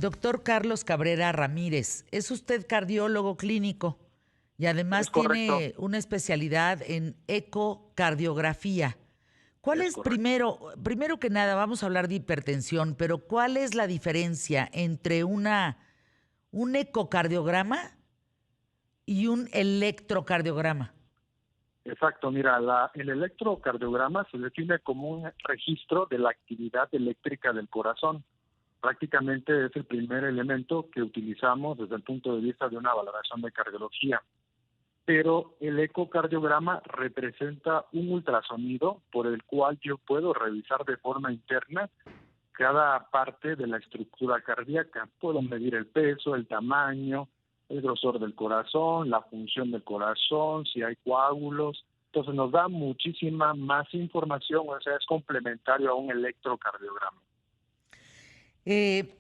Doctor Carlos Cabrera Ramírez, es usted cardiólogo clínico y Es además correcto, tiene una especialidad en ecocardiografía. ¿Cuál es es correcto. primero que nada, vamos a hablar de hipertensión, pero cuál es la diferencia entre un ecocardiograma y un electrocardiograma? Exacto, mira, el electrocardiograma se define como un registro de la actividad eléctrica del corazón. Prácticamente es el primer elemento que utilizamos desde el punto de vista de una valoración de cardiología. Pero el ecocardiograma representa un ultrasonido por el cual yo puedo revisar de forma interna cada parte de la estructura cardíaca. Puedo medir el peso, el tamaño, el grosor del corazón, la función del corazón, si hay coágulos. Entonces nos da muchísima más información, o sea, es complementario a un electrocardiograma. Eh,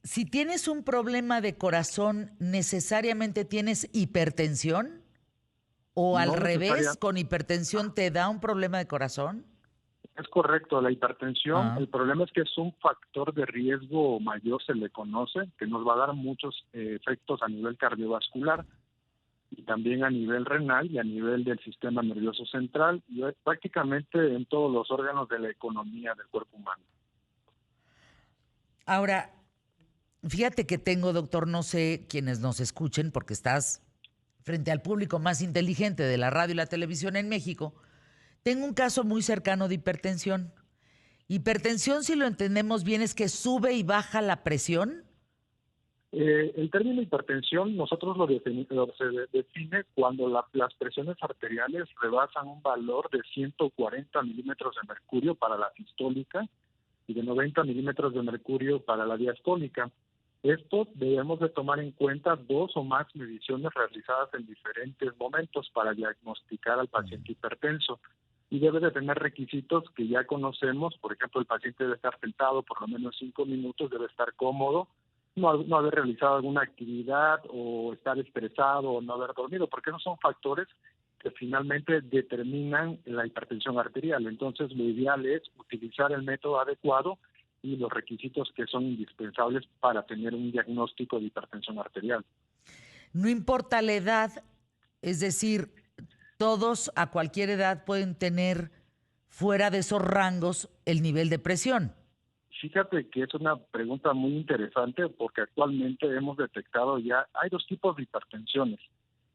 si tienes un problema de corazón, ¿necesariamente tienes hipertensión? ¿O al No revés, necesaria, con hipertensión te da un problema de corazón? es correcto, la hipertensión, Ah. el problema es que es un factor de riesgo mayor, se le conoce, que nos va a dar muchos efectos a nivel cardiovascular y también a nivel renal y a nivel del sistema nervioso central y prácticamente en todos los órganos de la economía del cuerpo humano. Ahora, fíjate que tengo, doctor, no sé quienes nos escuchen, porque estás frente al público más inteligente de la radio y la televisión en México. Tengo un caso muy cercano de hipertensión. Hipertensión, si lo entendemos bien, es que sube y baja la presión. El término hipertensión nosotros se define cuando las presiones arteriales rebasan un valor de 140 milímetros de mercurio para la sistólica y de 90 milímetros de mercurio para la diastólica. Esto debemos de tomar en cuenta dos o más mediciones realizadas en diferentes momentos para diagnosticar al paciente hipertenso y debe de tener requisitos que ya conocemos. Por ejemplo, el paciente debe estar sentado por lo menos 5 minutos, debe estar cómodo, no haber realizado alguna actividad o estar estresado o no haber dormido, porque esos son factores que finalmente determinan la hipertensión arterial. Entonces, lo ideal es utilizar el método adecuado y los requisitos que son indispensables para tener un diagnóstico de hipertensión arterial. No importa la edad, es decir, todos a cualquier edad pueden tener fuera de esos rangos el nivel de presión. Fíjate que es una pregunta muy interesante porque actualmente hemos detectado ya, hay dos tipos de hipertensiones.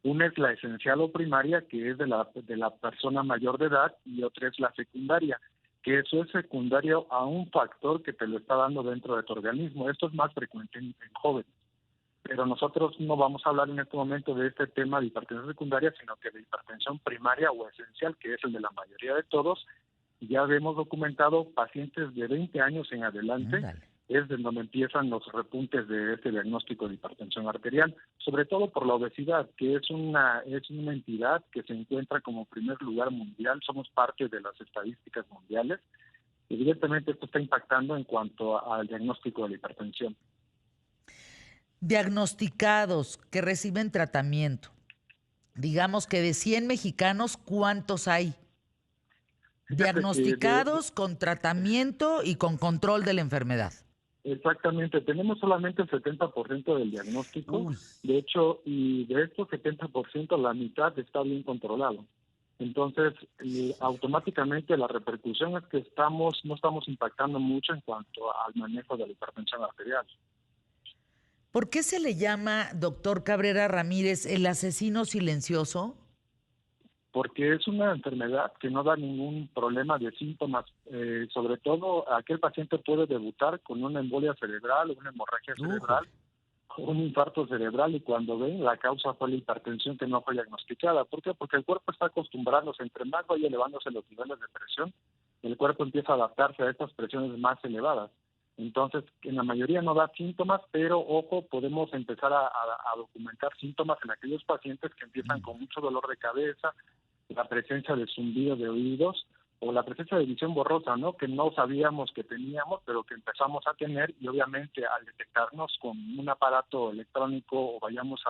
Una es la esencial o primaria, que es de la persona mayor de edad, y otra es la secundaria, que eso es secundario a un factor que te lo está dando dentro de tu organismo. Esto es más frecuente en jóvenes. Pero nosotros no vamos a hablar en este momento de este tema de hipertensión secundaria, sino que de hipertensión primaria o esencial, que es el de la mayoría de todos. Ya hemos documentado pacientes de 20 años en adelante, Ándale. es de donde empiezan los repuntes de este diagnóstico de hipertensión arterial, sobre todo por la obesidad, que es una entidad que se encuentra como primer lugar mundial, somos parte de las estadísticas mundiales. Evidentemente esto está impactando en cuanto al diagnóstico de la hipertensión. Diagnosticados que reciben tratamiento. Digamos que de 100 mexicanos, ¿cuántos hay? Fíjate que Diagnosticados con tratamiento y con control de la enfermedad. exactamente, tenemos solamente el 70% del diagnóstico, Uy. de hecho, y de estos 70% la mitad está bien controlado. Entonces, automáticamente la repercusión es que no estamos impactando mucho en cuanto al manejo de la hipertensión arterial, ¿Por qué se le llama, doctor Cabrera Ramírez, el asesino silencioso? porque es una enfermedad que no da ningún problema de síntomas. Sobre todo, aquel paciente puede debutar con una embolia cerebral, una hemorragia cerebral, Újole. un infarto cerebral, y cuando ven, la causa fue la hipertensión que no fue diagnosticada. ¿Por qué? Porque el cuerpo está acostumbrándose, entre más vaya elevándose los niveles de presión, el cuerpo empieza a adaptarse a estas presiones más elevadas. Entonces, en la mayoría no da síntomas, pero ojo, podemos empezar a documentar síntomas en aquellos pacientes que empiezan con mucho dolor de cabeza, la presencia de zumbido de oídos o la presencia de visión borrosa, ¿no? Que no sabíamos que teníamos, pero que empezamos a tener, y obviamente al detectarnos con un aparato electrónico o vayamos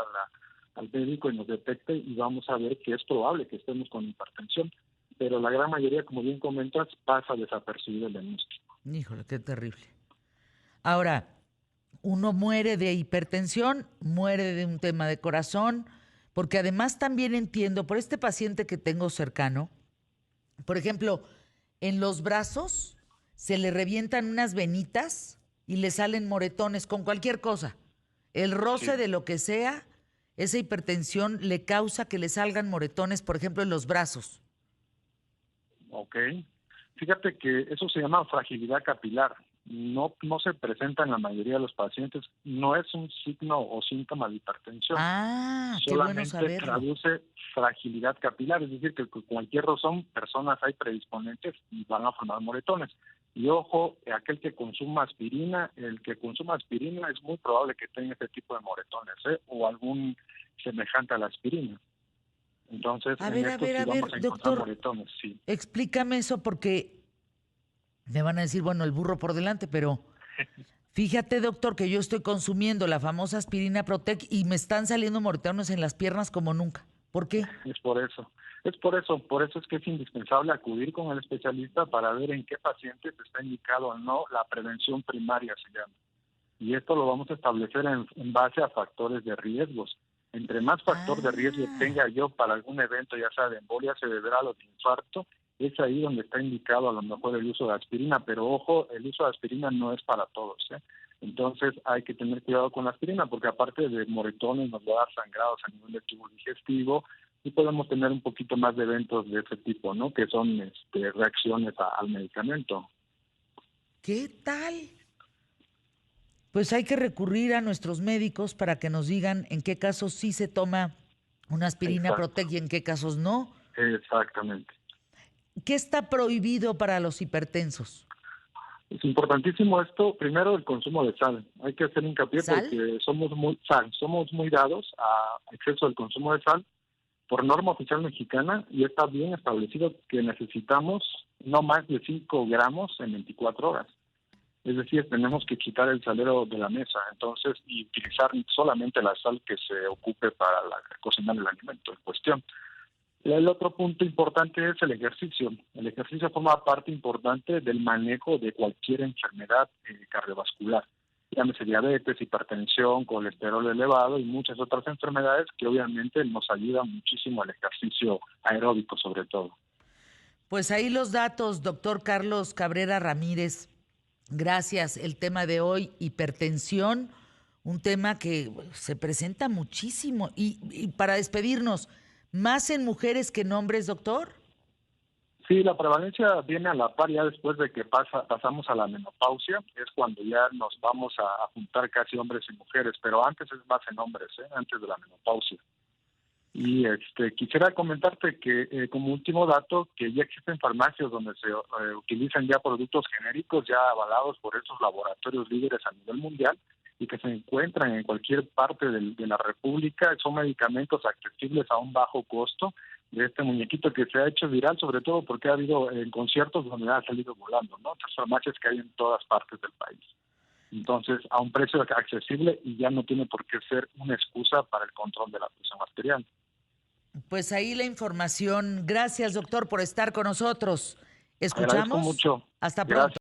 al médico y nos detecte, y vamos a ver que es probable que estemos con hipertensión, pero la gran mayoría, como bien comentas, pasa desapercibido el diagnóstico. Híjole, qué terrible. Ahora, uno muere de hipertensión, muere de un tema de corazón, porque además también entiendo, por este paciente que tengo cercano, por ejemplo, en los brazos se le revientan unas venitas y le salen moretones con cualquier cosa. El roce Sí, de lo que sea, esa hipertensión le causa que le salgan moretones, por ejemplo, en los brazos. ok. Fíjate que eso se llama fragilidad capilar. No se presenta en la mayoría de los pacientes. No es un signo o síntoma de hipertensión. Ah, qué bueno Solamente saberlo. traduce fragilidad capilar, es decir, que con cualquier razón personas hay predisponentes y van a formar moretones. Y ojo, aquel que consuma aspirina, el que consuma aspirina es muy probable que tenga este tipo de moretones, o algún semejante a la aspirina. Entonces, en esto sí A vamos ver, a encontrar doctor, moretones, sí. explícame eso porque me van a decir, bueno, el burro por delante, pero fíjate, doctor, que yo estoy consumiendo la famosa aspirina Protec y me están saliendo moretones en las piernas como nunca. ¿Por qué? Es por eso. Por eso es que es indispensable acudir con el especialista para ver en qué pacientes está indicado o no la prevención primaria, se llama. Y esto lo vamos a establecer en base a factores de riesgos. Entre más factor de riesgo Ah, tenga yo para algún evento, ya sea de embolia cerebral o de infarto, es ahí donde está indicado a lo mejor el uso de aspirina, pero ojo, el uso de aspirina no es para todos, ¿eh? Entonces hay que tener cuidado con la aspirina porque aparte de moretones nos va a dar sangrados a nivel del tubo digestivo y podemos tener un poquito más de eventos de ese tipo, ¿no? Que son reacciones al medicamento. ¿qué tal? Pues hay que recurrir a nuestros médicos para que nos digan en qué casos sí se toma una aspirina Exacto, Protec y en qué casos no. exactamente. ¿Qué está prohibido para los hipertensos? Es importantísimo esto, primero el consumo de sal. Hay que hacer hincapié ¿Sal? porque somos muy dados a exceso del consumo de sal por norma oficial mexicana y está bien establecido que necesitamos no más de 5 gramos en 24 horas. Es decir, tenemos que quitar el salero de la mesa, entonces, y utilizar solamente la sal que se ocupe para cocinar el alimento en cuestión. El otro punto importante es el ejercicio. El ejercicio forma parte importante del manejo de cualquier enfermedad cardiovascular, llámese diabetes, hipertensión, colesterol elevado y muchas otras enfermedades que obviamente nos ayudan muchísimo al ejercicio aeróbico sobre todo. Pues ahí los datos, doctor Carlos Cabrera Ramírez. Gracias. El tema de hoy, hipertensión, un tema que bueno, se presenta muchísimo. Y para despedirnos, ¿más en mujeres que en hombres, doctor? Sí, la prevalencia viene a la par ya después de que pasamos a la menopausia, es cuando ya nos vamos a juntar casi hombres y mujeres, pero antes es más en hombres, antes de la menopausia. Y quisiera comentarte que como último dato, que ya existen farmacias donde se utilizan ya productos genéricos ya avalados por esos laboratorios líderes a nivel mundial y que se encuentran en cualquier parte de la República. Son medicamentos accesibles a un bajo costo de este muñequito que se ha hecho viral, sobre todo porque ha habido en conciertos donde ha salido volando, ¿no? Estas farmacias que hay en todas partes del país. Entonces, a un precio accesible y ya no tiene por qué ser una excusa para el control de la presión arterial. Pues ahí la información. Gracias, doctor, por estar con nosotros. Agradezco ¿Escuchamos? mucho. Hasta Gracias. pronto.